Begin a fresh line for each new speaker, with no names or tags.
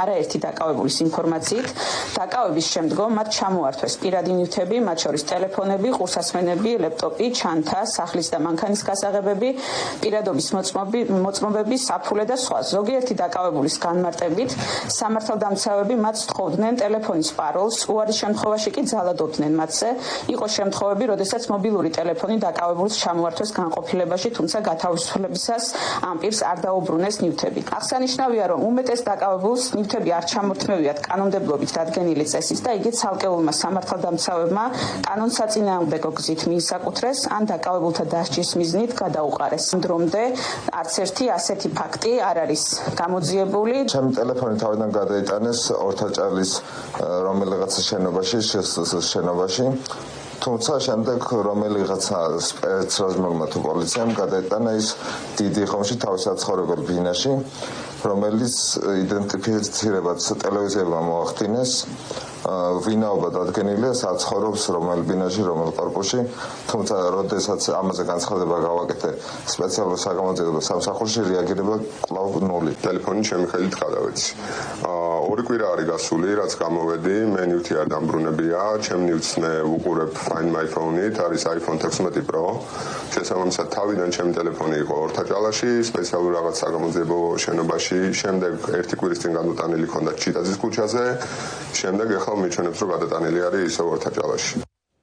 არაერთი დაკავებულის ინფორმაციით, დაკავების შემდგომ მათ ჩამოართვეს პირადი ნივთები, მათ შორის ტელეფონები, ყურსასმენები, ლეპტოპი, ჩანთა, სახლის და მანქანის გასაღებები, პირადობის მოწმობები, საფულე და სხვა. ზოგიერთი დაკავებულის განმარტებით, სამართალდამცავები მათ სთხოვდნენ ტელეფონის პაროლს, უარის შემთხვევაში კი ძალადობდნენ მათზე. იყო შემთხვევები, როდესაც მობილური ტელეფონი დაკავებულს ჩამოართვეს განყოფილებაში, თუმცა გათავისუფლებისას ამ პირს არ დაუბრუნეს ნივთები. აღსანიშნავია, რომ უმეტეს დაკავებულს ნივთები არ ჩამორთმევიათ კანონმდებლობით დადგენილი წესით და იგი ცალკეულმა სამართალდამცავებმა კანონსაწინააღმდეგო გზით მიისაკუთრეს ან დაკავებულთა დასჯის მიზნით გადაუყარეს. დრომდე არც ერთი ასეთი ფაქტი არ არის გამოძიებული.
ჩემი ტელეფონი თავიდან გადაიტანეს ორთაჭალის რომელიღაც შენობაში. თუმცა შემდეგ რომელიღაცა სპეცრაზმმა თუ პოლიციამ გადაიტანა ის დიდი ხომში თავის საცხოვრებელ ბინაში, რომელიც იდენტიფიცირებაც ტელევიზიებმა მოახდინეს. ვინაობა დადგენილია, საცხოვრობს რომელ ბინაში, რომელ კორპუსში, თუმცა როდესაც ამაზე განცხადება გავაკეთე სპეციალურ საგამოძიებო სამსახურში, რეაგირება კვლავ ნული.
ტელეფონი ჩემი ხელით გადავეცი. 2 კვირა არის გასული, რაც გამოვედი, მე ნივთი არ დამბრუნებია, ჩემ ნივთს ვუყურებ Find My Phone-ით, არის iPhone 16 Pro. შესაბამისად, თავიდან ჩემი ტელეფონი იყო ორთაჭალაში, სპეციალურ რაღაც საგამოძიებო შენობაში, შემდეგ 1 კვირის წინ გადმოტანილი ჰქონდა ჩიტაძის ქუჩაზე, შემდეგ ახლა მიჩვენებს, რომ გადატანილი არის ისევ ორთაჭალაში.